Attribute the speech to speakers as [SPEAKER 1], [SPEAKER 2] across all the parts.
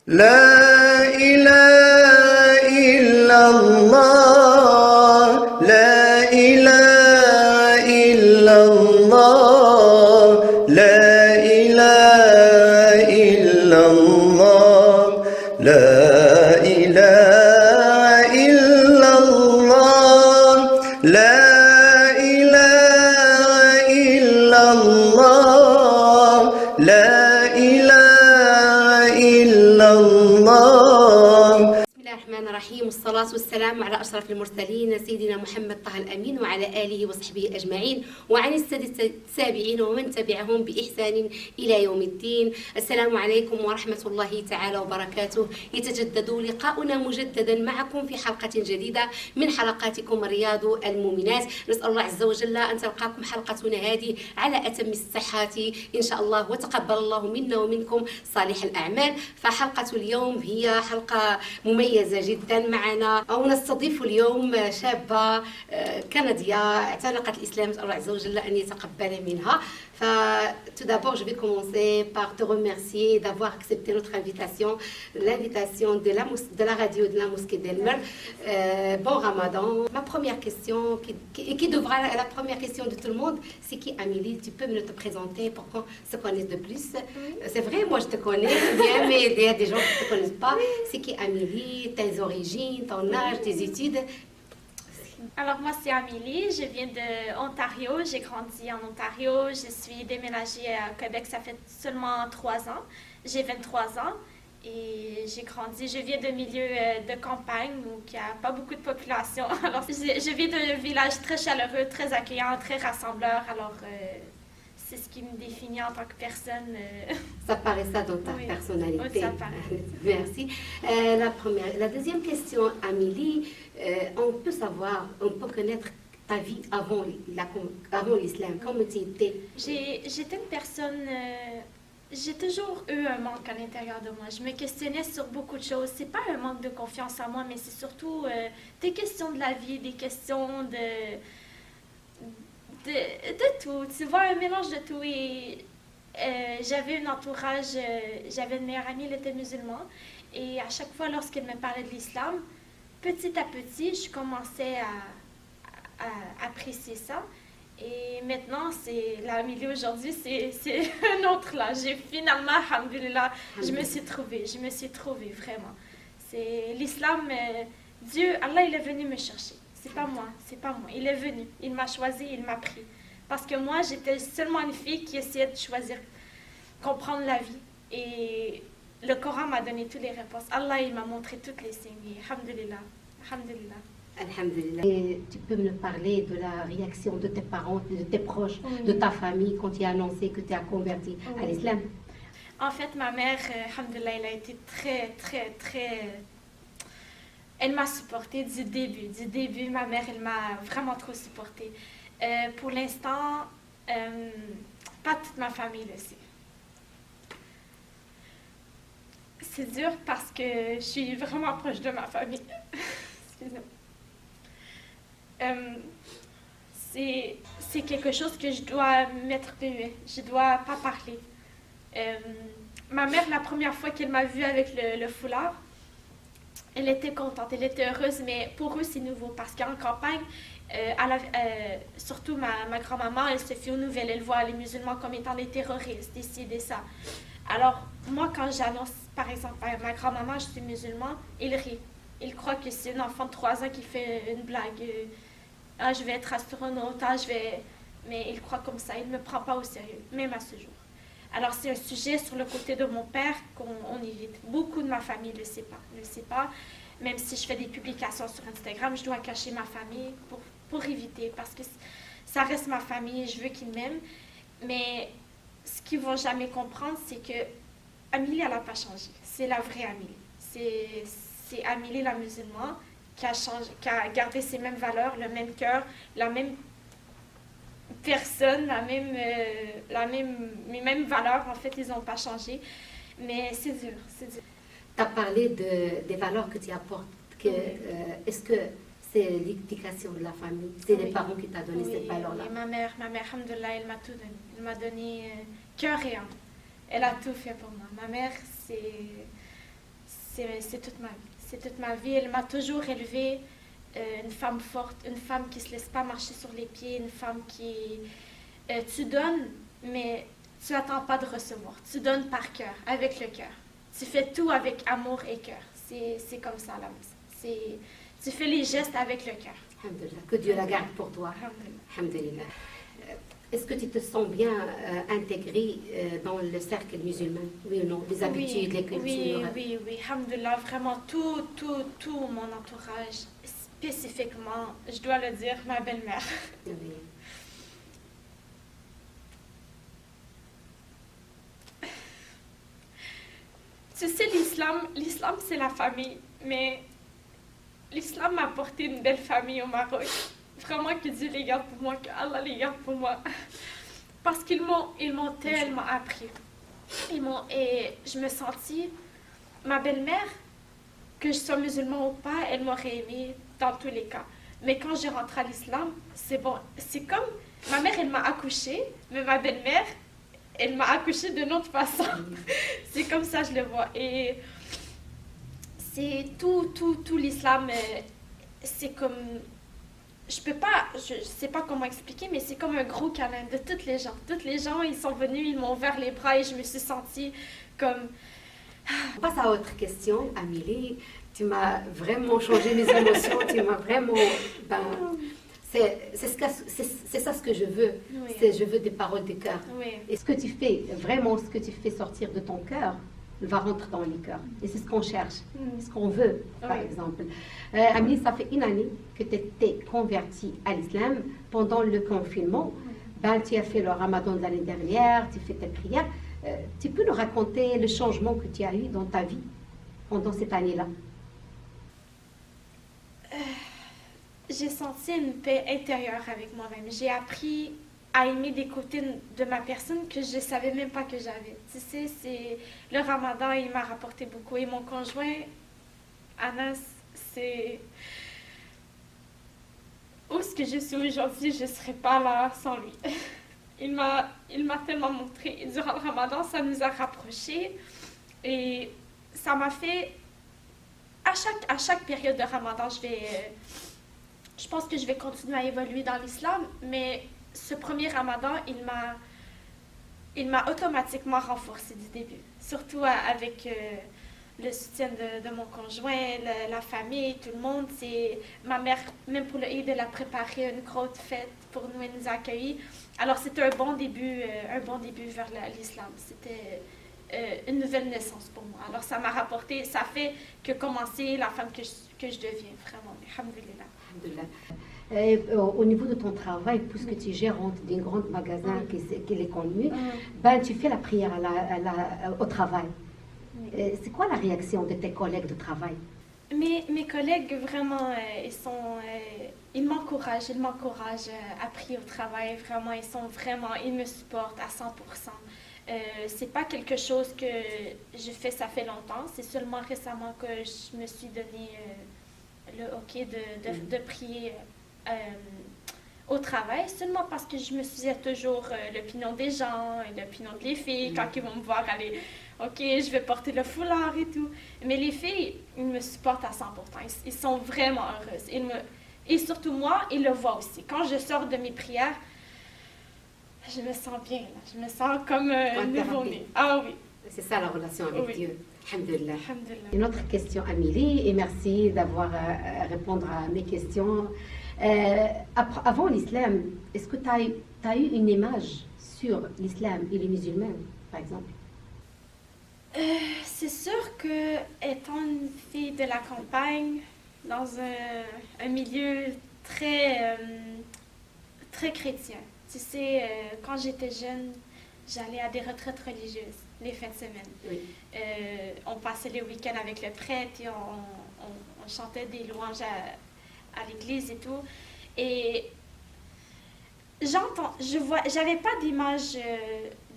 [SPEAKER 1] لا إله إلا الله لا إله إلا الله لا إله إلا الله لا إله إلا الله لا إله إلا الله لا إله إلا الله.
[SPEAKER 2] بسم الله الرحمن الرحيم، والصلاة والسلام على أشرف المرسلين سيدنا محمد طه الأمين وعلى آله وصحبه أجمعين وعن السادة التابعين ومن تبعهم بإحسان إلى يوم الدين. السلام عليكم ورحمة الله تعالى وبركاته. يتجدد لقاؤنا مجددا معكم في حلقة جديدة من حلقاتكم رياض المؤمنات. نسأل الله عز وجل أن تلقاكم حلقتنا هذه على أتم الصحة إن شاء الله، وتقبل الله منا ومنكم صالح الأعمال. فحلقة اليوم هي حلقة مميزة جدا معنا، ونستضيف اليوم شابة كندية اعتنقت الإسلام، نسأل الله عز وجل أن يتقبل منها. Tout d'abord, je vais commencer par te remercier d'avoir accepté notre invitation, l'invitation de la radio de la mosquée d'Elmer. Bon Ramadan. Ma première question, qui devra être la première question de tout le monde, c'est qui Amélie? Tu peux me te présenter pour qu'on se connaisse de plus? C'est vrai, moi je te connais bien, mais il y a des gens qui ne te connaissent pas. C'est qui Amélie? Tes origines, ton âge, tes études?
[SPEAKER 3] Alors moi c'est Amélie, je viens de Ontario, j'ai grandi en Ontario, je suis déménagée à Québec, ça fait seulement 3 ans, j'ai 23 ans et j'ai grandi, je viens d'un milieu de campagne où il n'y a pas beaucoup de population, alors je viens d'un village très chaleureux, très accueillant, très rassembleur, alors c'est ce qui me définit en tant que personne.
[SPEAKER 2] Ça paraît ça dans ta personnalité.
[SPEAKER 3] Oui, ça paraît.
[SPEAKER 2] Merci. La deuxième question, Amélie, on peut savoir, on peut connaître ta vie avant l'islam. Comment tu étais?
[SPEAKER 3] J'étais une personne... j'ai toujours eu un manque à l'intérieur de moi. Je me questionnais sur beaucoup de choses. C'est pas un manque de confiance en moi, mais c'est surtout des questions de la vie, des questions de tout, tu vois, un mélange de tout. Et j'avais un entourage, j'avais une meilleure amie, elle était musulmane, et à chaque fois lorsqu'elle me parlait de l'islam, petit à petit, je commençais à apprécier ça. Et maintenant, c'est l'Amélie aujourd'hui, c'est un autre là. J'ai finalement, alhamdoulilah, je me suis trouvée vraiment. C'est l'islam, Dieu, Allah, il est venu me chercher. C'est pas moi. Il est venu, il m'a choisi, il m'a pris. Parce que moi, j'étais seulement une fille qui essayait de choisir, comprendre la vie. Et le Coran m'a donné toutes les réponses. Allah, il m'a montré toutes les signes. Alhamdulillah. Alhamdulillah.
[SPEAKER 2] Alhamdulillah. Et tu peux me parler de la réaction de tes parents, de tes proches, de ta famille quand tu as annoncé que tu as converti à l'islam?
[SPEAKER 3] En fait, ma mère, alhamdulillah, elle a été très... Elle m'a supportée du début. Du début, ma mère, elle m'a vraiment trop supportée. Pour l'instant, pas toute ma famille le sait. C'est dur parce que je suis vraiment proche de ma famille. Excusez-moi. C'est quelque chose que je dois mettre de lui. Je dois pas parler. Ma mère, la première fois qu'elle m'a vue avec le foulard, elle était contente, elle était heureuse, mais pour eux, c'est nouveau parce qu'en campagne, surtout ma grand-maman, elle se fie aux nouvelles, elle voit les musulmans comme étant des terroristes, ici et ça. Alors, moi, quand j'annonce, par exemple, à ma grand-maman, je suis musulman, il rit. Il croit que c'est un enfant de 3 ans qui fait une blague. Ah, je vais être astronaute, mais il croit comme ça, il ne me prend pas au sérieux, même à ce jour. Alors, c'est un sujet sur le côté de mon père qu'on évite. Beaucoup de ma famille ne le sait pas. Même si je fais des publications sur Instagram, je dois cacher ma famille pour éviter, parce que ça reste ma famille et je veux qu'ils m'aiment. Mais ce qu'ils ne vont jamais comprendre, c'est que Amélie, elle n'a pas changé. C'est la vraie Amélie. C'est Amélie, la musulmane, qui a gardé ses mêmes valeurs, le même cœur, la même personne, mes mêmes valeurs, en fait, ils n'ont pas changé. Mais c'est dur.
[SPEAKER 2] Tu as parlé des valeurs que tu apportes. Est-ce que c'est l'éducation de la famille? C'est les parents qui t'ont donné cette valeur-là?
[SPEAKER 3] Ma mère, alhamdoulilah, elle m'a tout donné. Elle m'a donné cœur et âme. Elle a tout fait pour moi. Ma mère, c'est toute ma vie. C'est toute ma vie. Elle m'a toujours élevée une femme forte, une femme qui ne se laisse pas marcher sur les pieds, une femme qui... tu donnes, mais tu n'attends pas de recevoir. Tu donnes par cœur, avec le cœur. Tu fais tout avec amour et cœur. C'est comme ça à la maison. Tu fais les gestes avec le cœur.
[SPEAKER 2] Alhamdulillah. Que Dieu la garde pour toi. Alhamdulillah. Est-ce que tu te sens bien intégrée dans le cercle musulman? Oui ou non? Les habitudes, les cultures?
[SPEAKER 3] Oui. Alhamdulillah, vraiment tout mon entourage, spécifiquement, je dois le dire, ma belle-mère.
[SPEAKER 2] Oui.
[SPEAKER 3] Tu sais, l'islam c'est la famille, mais l'islam m'a apporté une belle famille au Maroc. Vraiment que Dieu les garde pour moi, que Allah les garde pour moi. Parce qu'ils m'ont tellement appris. Et je me sentis, ma belle-mère, que je sois musulmane ou pas, elle m'aurait aimée dans tous les cas. Mais quand je rentre à l'islam, c'est bon. C'est comme, ma mère, elle m'a accouchée, mais ma belle-mère, elle m'a accouchée d'une autre façon. C'est comme ça je le vois. Et c'est tout l'islam, c'est comme... Je sais pas comment expliquer, mais c'est comme un gros câlin de toutes les gens. Toutes les gens, ils sont venus, ils m'ont ouvert les bras et je me suis sentie comme...
[SPEAKER 2] On passe à autre question, Amélie. Tu m'as vraiment changé mes émotions. Tu m'as vraiment... c'est ça ce que je veux.
[SPEAKER 3] Oui.
[SPEAKER 2] Je veux des paroles du cœur.
[SPEAKER 3] Oui.
[SPEAKER 2] Et ce que tu fais, vraiment ce que tu fais sortir de ton cœur, va rentrer dans les cœurs. Et c'est ce qu'on cherche, ce qu'on veut, par exemple. Amélie, ça fait une année que tu étais convertie à l'islam pendant le confinement. Tu as fait le ramadan de l'année dernière, tu fais tes prières. Tu peux nous raconter le changement que tu as eu dans ta vie pendant cette année-là?
[SPEAKER 3] J'ai senti une paix intérieure avec moi-même. J'ai appris à aimer des côtés de ma personne que je ne savais même pas que j'avais. Tu sais, le ramadan, il m'a rapporté beaucoup. Et mon conjoint, Anas, c'est... Où est-ce que je suis aujourd'hui, je ne serais pas là sans lui. Il m'a tellement montré. Durant le ramadan, ça nous a rapprochés. Et ça m'a fait... À chaque période de ramadan, je pense que je vais continuer à évoluer dans l'islam, mais ce premier ramadan, il m'a automatiquement renforcée du début. Surtout avec le soutien de mon conjoint, la famille, tout le monde. Ma mère, même pour le Eid, elle a préparé une grosse fête pour nous et nous accueillir. Alors c'était un bon début vers l'islam. C'était une nouvelle naissance pour moi. Alors ça m'a rapporté, ça fait que commencer la femme que je deviens, vraiment. Alhamdulillah.
[SPEAKER 2] Au niveau de ton travail, puisque tu es gérante d'un grand magasin qui est connu, tu fais la prière au travail. C'est quoi la réaction de tes collègues de travail?
[SPEAKER 3] Mes collègues, vraiment, ils m'encouragent à prier au travail. Vraiment, ils me supportent à 100%. C'est pas quelque chose que je fais, ça fait longtemps. C'est seulement récemment que je me suis donné le OK de prier au travail, seulement parce que je me faisais toujours l'opinion des gens et l'opinion des filles quand ils vont me voir aller, OK, je vais porter le foulard et tout. Mais les filles, ils me supportent à 100%. Ils sont vraiment heureuses. Et surtout moi, ils le voient aussi. Quand je sors de mes prières, je me sens bien. Là. Je me sens comme un nouveau-né. Ah oui.
[SPEAKER 2] C'est ça la relation avec Dieu. Alhamdulillah.
[SPEAKER 3] Alhamdulillah.
[SPEAKER 2] Une autre question, Amélie, et merci d'avoir répondu à mes questions. Avant l'islam, est-ce que tu as eu une image sur l'islam et les musulmans, par exemple?
[SPEAKER 3] C'est sûr que étant une fille de la campagne, dans un milieu très chrétien, tu sais, quand j'étais jeune, j'allais à des retraites religieuses les fins de semaine.
[SPEAKER 2] Oui.
[SPEAKER 3] On passait les week-ends avec le prêtre et on chantait des louanges à l'église et tout. Et j'avais pas d'image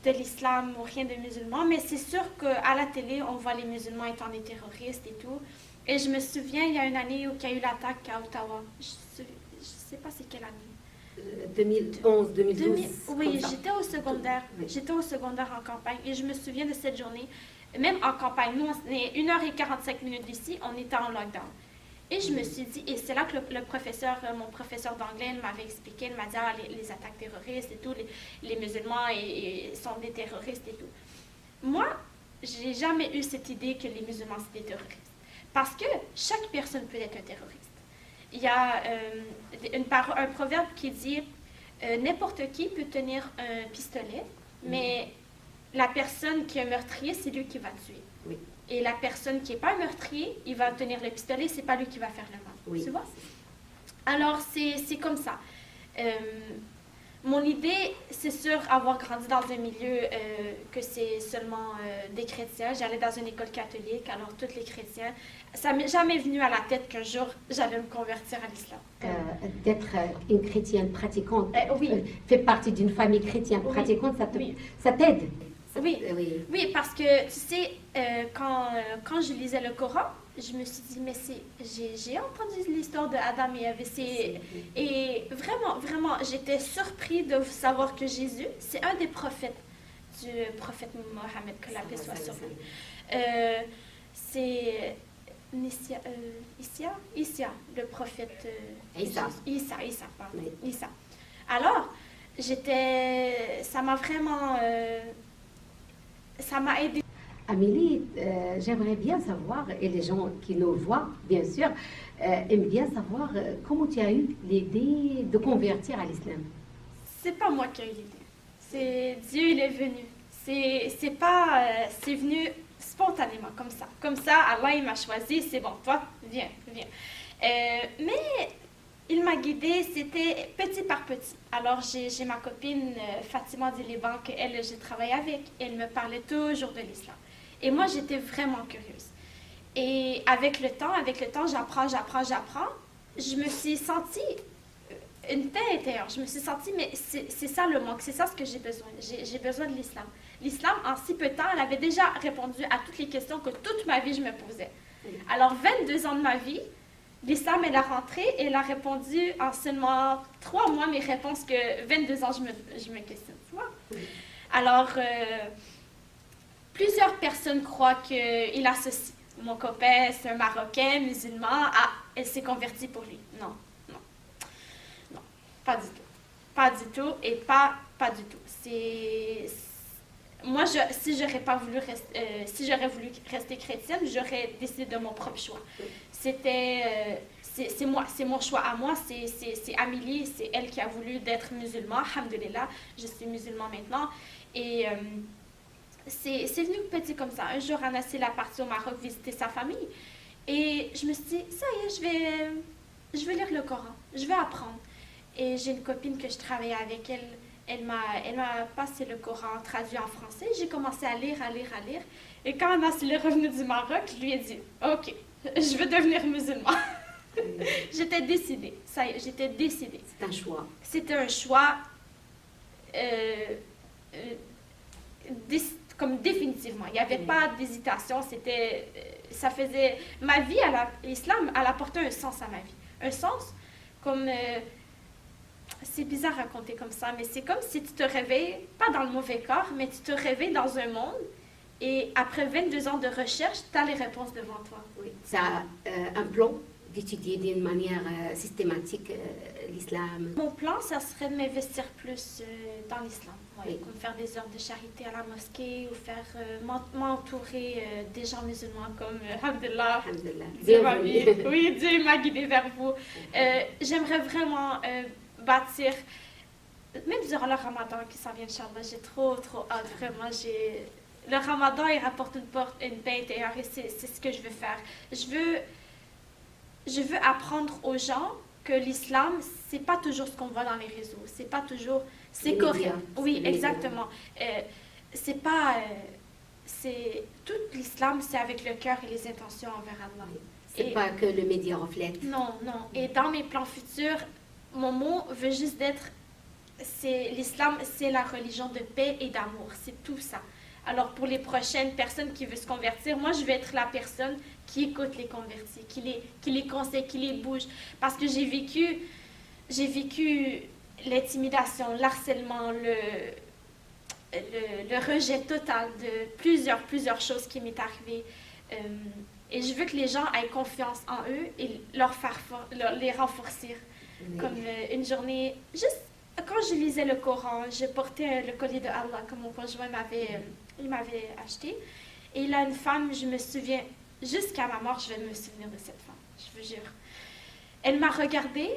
[SPEAKER 3] de l'islam ou rien de musulman, mais c'est sûr qu'à la télé, on voit les musulmans étant des terroristes et tout. Et je me souviens, il y a une année où il y a eu l'attaque à Ottawa. Je sais pas c'est quelle année.
[SPEAKER 2] 2011, 2012.
[SPEAKER 3] Oui, j'étais au secondaire.
[SPEAKER 2] Oui.
[SPEAKER 3] J'étais au secondaire en campagne et je me souviens de cette journée. Même en campagne, nous, on est 1h45 d'ici, on était en lockdown. Et je me suis dit, et c'est là que le professeur, mon professeur d'anglais m'avait expliqué, il m'a dit, ah, les attaques terroristes et tout, les musulmans sont des terroristes et tout. Moi, j'ai jamais eu cette idée que les musulmans c'est des terroristes. Parce que chaque personne peut être un terroriste. Il y a un proverbe qui dit, n'importe qui peut tenir un pistolet, mais la personne qui est un meurtrier, c'est lui qui va tuer.
[SPEAKER 2] Oui.
[SPEAKER 3] Et la personne qui n'est pas un meurtrier, il va tenir le pistolet, c'est pas lui qui va faire le mal.
[SPEAKER 2] Oui.
[SPEAKER 3] Tu vois? Alors, c'est comme ça. Mon idée, c'est sûr, avoir grandi dans un milieu que c'est seulement des chrétiens. J'allais dans une école catholique, alors tous les chrétiens. Ça m'est jamais venu à la tête qu'un jour, j'allais me convertir à l'islam.
[SPEAKER 2] D'être une chrétienne pratiquante,
[SPEAKER 3] oui.
[SPEAKER 2] Fait partie d'une famille chrétienne pratiquante,
[SPEAKER 3] Oui.
[SPEAKER 2] ça t'aide.
[SPEAKER 3] Oui.
[SPEAKER 2] Oui.
[SPEAKER 3] Oui, parce que, tu sais, quand je lisais le Coran, je me suis dit, mais j'ai entendu l'histoire de Adam et Ève. Et vraiment, vraiment, j'étais surpris de savoir que Jésus, c'est un des prophètes du prophète Mohammed, que la paix soit sur lui. C'est Issa, le prophète... Issa, pardon.
[SPEAKER 2] Oui.
[SPEAKER 3] Issa. Alors, ça m'a vraiment... ça m'a aidé.
[SPEAKER 2] Amélie, j'aimerais bien savoir, et les gens qui nous voient, bien sûr, aiment bien savoir comment tu as eu l'idée de convertir à l'islam.
[SPEAKER 3] C'est pas moi qui ai eu l'idée. C'est Dieu, il est venu. C'est venu spontanément, comme ça. Comme ça, Allah, il m'a choisi, c'est bon, toi, viens. Mais il m'a guidée, c'était petit par petit. Alors, j'ai ma copine Fatima du Liban, qu'elle, j'ai travaillé avec. Elle me parlait toujours de l'islam. Et moi, j'étais vraiment curieuse. Et avec le temps, j'apprends. Je me suis sentie une paix intérieure. Je me suis sentie, mais c'est ça le manque, c'est ça ce que j'ai besoin. J'ai besoin de l'islam. L'islam, en si peu de temps, elle avait déjà répondu à toutes les questions que toute ma vie, je me posais. Alors, 22 ans de ma vie, l'islam, elle a rentré et elle a répondu en seulement 3 mois mes réponses que 22 ans, je me questionne. Tu vois? Alors, plusieurs personnes croient qu'il associe. Mon copain, c'est un Marocain, musulman. Ah, elle s'est convertie pour lui. Non, pas du tout. Pas du tout et pas du tout. Moi, si j'aurais voulu rester chrétienne, j'aurais décidé de mon propre choix. C'est mon choix à moi, c'est Amélie, c'est elle qui a voulu d'être musulmane. Alhamdulillah, je suis musulmane maintenant. Et c'est venu petit comme ça. Un jour, Anna est partie au Maroc visiter sa famille. Et je me suis dit, ça y est, je vais lire le Coran, je vais apprendre. Et j'ai une copine que je travaillais avec elle. Elle m'a passé le Coran traduit en français. J'ai commencé à lire. Et quand Anna est revenue du Maroc, je lui ai dit, OK, je veux devenir musulmane. J'étais décidée. Ça y est, j'étais décidée.
[SPEAKER 2] C'est un choix.
[SPEAKER 3] C'était un choix comme définitivement. Il n'y avait pas d'hésitation. Ça faisait... Ma vie, l'islam, elle apportait un sens à ma vie. Un sens comme... c'est bizarre à raconter comme ça, mais c'est comme si tu te réveilles, pas dans le mauvais corps, mais tu te réveilles dans un monde et après 22 ans de recherche, tu as les réponses devant toi.
[SPEAKER 2] Oui. Ça a un plan d'étudier d'une manière systématique l'islam.
[SPEAKER 3] Mon plan, ça serait de m'investir plus dans l'islam.
[SPEAKER 2] Oui.
[SPEAKER 3] Comme faire des œuvres de charité à la mosquée ou faire m'entourer des gens musulmans comme Alhamdulillah. Dieu m'a guidée vers vous. J'aimerais vraiment bâtir, même durant le Ramadan qui s'en vient, Inch'Allah, j'ai trop hâte, vraiment. Le Ramadan, il rapporte une paix intérieure et c'est ce que je veux faire. Je veux apprendre aux gens que l'islam, c'est pas toujours ce qu'on voit dans les réseaux, c'est pas toujours, c'est correct. Oui, exactement. C'est pas, tout l'islam, c'est avec le cœur et les intentions envers Allah.
[SPEAKER 2] C'est pas que le média reflète.
[SPEAKER 3] Non. Et dans mes plans futurs, mon mot veut juste d'être, l'islam, c'est la religion de paix et d'amour, c'est tout ça. Alors pour les prochaines personnes qui veulent se convertir, moi je vais être la personne qui écoute les convertis, qui les conseille, qui les bouge. Parce que j'ai vécu l'intimidation, l'harcèlement, le rejet total de plusieurs choses qui m'est arrivé. Et je veux que les gens aient confiance en eux et les renforcer. Comme une journée, juste quand je lisais le Coran, je portais le collier de Allah que mon conjoint m'avait acheté. Et là, une femme, je me souviens, jusqu'à ma mort, je vais me souvenir de cette femme, je vous jure. Elle m'a regardée,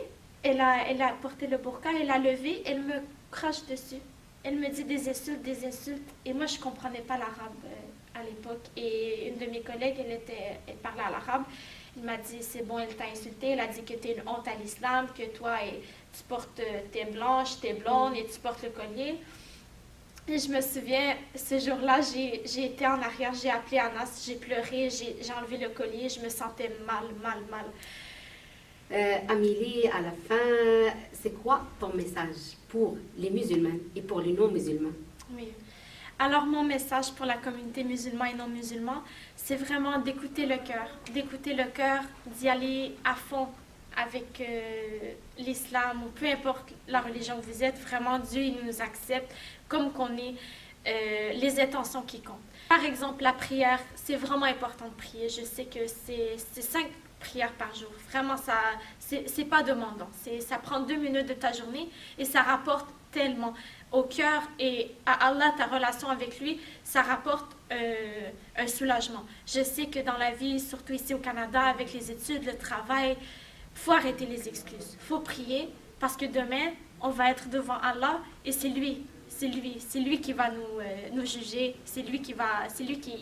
[SPEAKER 3] elle a porté le burqa, elle a levé, elle me crache dessus. Elle me dit des insultes. Et moi, je ne comprenais pas l'arabe à l'époque. Et une de mes collègues, elle parlait à l'arabe. Elle m'a dit, c'est bon, elle t'a insulté. Elle a dit que tu es une honte à l'islam, que toi, tu portes, t'es blanche, t'es blonde et tu portes le collier. Et je me souviens, ce jour-là, j'ai été en arrière, j'ai appelé Anas, j'ai pleuré, j'ai enlevé le collier, je me sentais mal.
[SPEAKER 2] Amélie, à la fin, c'est quoi ton message pour les musulmans et pour les non-musulmans?
[SPEAKER 3] Oui. Alors, mon message pour la communauté musulmane et non musulmane, c'est vraiment d'écouter le cœur, d'y aller à fond avec l'islam ou peu importe la religion que vous êtes. Vraiment, Dieu, il nous accepte comme qu'on est, les intentions qui comptent. Par exemple, la prière, c'est vraiment important de prier. Je sais que c'est 5 prières par jour. Vraiment, c'est pas demandant. Ça prend 2 minutes de ta journée et ça rapporte tellement au cœur et à Allah, ta relation avec lui, ça rapporte un soulagement. Je sais que dans la vie, surtout ici au Canada, avec les études, le travail, il faut arrêter les excuses. Il faut prier parce que demain, on va être devant Allah et c'est lui qui va nous juger, c'est lui qui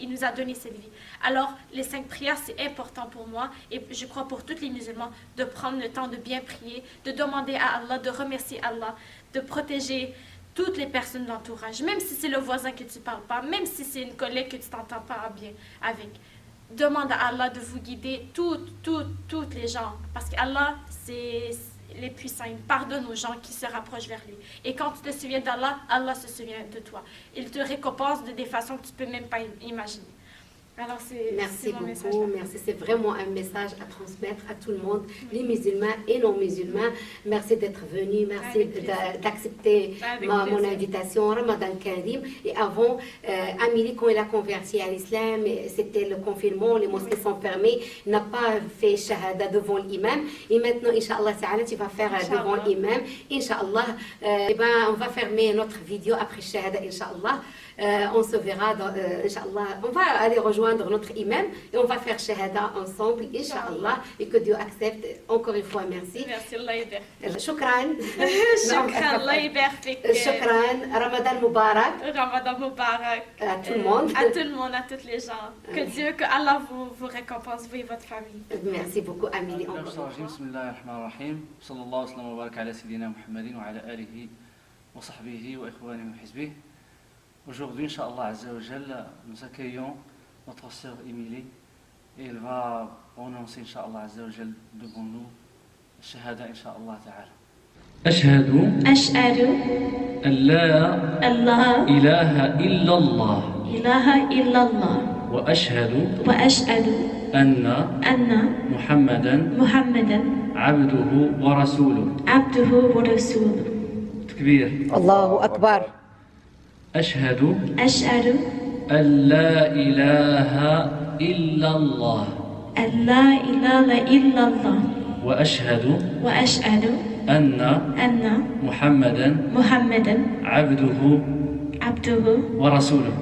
[SPEAKER 3] il nous a donné cette vie. Alors, les 5 prières, c'est important pour moi et je crois pour tous les musulmans de prendre le temps de bien prier, de demander à Allah, de remercier Allah, de protéger toutes les personnes de l'entourage, même si c'est le voisin que tu ne parles pas, même si c'est une collègue que tu ne t'entends pas bien avec. Demande à Allah de vous guider, toutes les gens, parce qu'Allah, c'est les puissants, il pardonne aux gens qui se rapprochent vers lui. Et quand tu te souviens d'Allah, Allah se souvient de toi. Il te récompense de des façons que tu ne peux même pas imaginer. Alors
[SPEAKER 2] Merci
[SPEAKER 3] mon
[SPEAKER 2] beaucoup,
[SPEAKER 3] message.
[SPEAKER 2] merci. C'est vraiment un message à transmettre à tout le monde, les musulmans et non musulmans. Merci d'être venu, merci d'accepter mon invitation, Ramadan Karim. Et avant, Amélie, quand elle a converti à l'islam, c'était le confinement, les mosquées sont fermées, n'a pas fait shahada devant l'imam. Et maintenant, Inch'Allah, tu vas faire devant l'imam. Inch'Allah, on va fermer notre vidéo après shahada, Inch'Allah. On se verra, Inch'Allah. On va aller rejoindre notre imam et on va faire shahada ensemble, Inch'Allah, et que Dieu accepte. Encore une fois, merci.
[SPEAKER 3] Merci, Allah يبارك.
[SPEAKER 2] Shukran.
[SPEAKER 3] Shukran, Allah يبارك فيك.
[SPEAKER 2] Shukran. Ramadan Mubarak.
[SPEAKER 3] Ramadan Mubarak.
[SPEAKER 2] À tout le monde.
[SPEAKER 3] À tout le monde, à toutes les gens. Que Allah vous récompense, vous et votre famille.
[SPEAKER 2] Merci beaucoup, Amélie.
[SPEAKER 4] بسم الله الرحمن الرحيم صلى الله وسلم وبارك على سيدنا محمد وعلى آله وصحبه وإخوانه وحزبه. Aujourd'hui, Inch'Allah Azzawajal, nous accueillons notre sœur Émilie et elle va prononcer Inch'Allah Azzawajal devant nous Shahada Inch'Allah Ta'ala. أشهد أن لا إله إلا الله وأشهد أن محمدا عبده ورسوله تكبير
[SPEAKER 2] الله أكبر.
[SPEAKER 4] أشهد أن لا إله إلا الله وأشهد أن محمدا عبده ورسوله.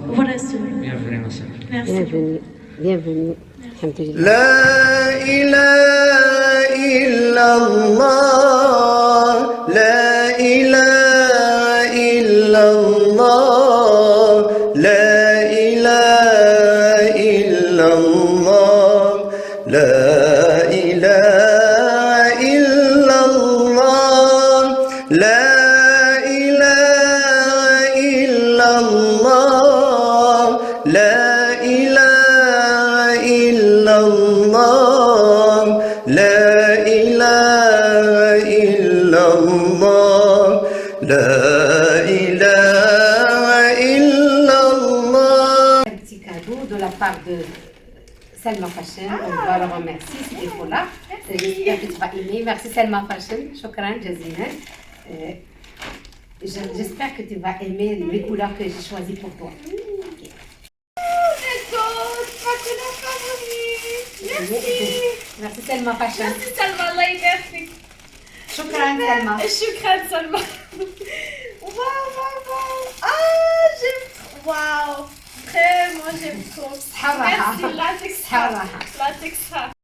[SPEAKER 4] Bienvenue ma sœur.
[SPEAKER 2] Bienvenue. Bienvenue. Alhamdulillah.
[SPEAKER 1] لا إله إلا الله لا إله إلا الله لا إله إلا الله لا إله إلا الله لا إله إلا الله لا إله إلا الله لا إله إلا الله لا إله إلا الله.
[SPEAKER 2] Un petit cadeau de la part de Selma Fashion. On va le remercier, c'est pour là. J'espère que tu vas aimer. Merci Selma Fashion. Shukran, Jazina. J'espère que tu vas aimer les couleurs que j'ai choisies pour toi. Merci Selma Pacha.
[SPEAKER 3] Merci Salma, Allah يبارك.
[SPEAKER 2] شكرا سلمى.
[SPEAKER 3] شكرا سلمى. Waouh. Ah, j'aime trop. Waouh. Vraiment, j'aime trop.
[SPEAKER 2] صحة والراحة.
[SPEAKER 3] Merci, latex.
[SPEAKER 2] صحة والراحة.
[SPEAKER 3] Latex.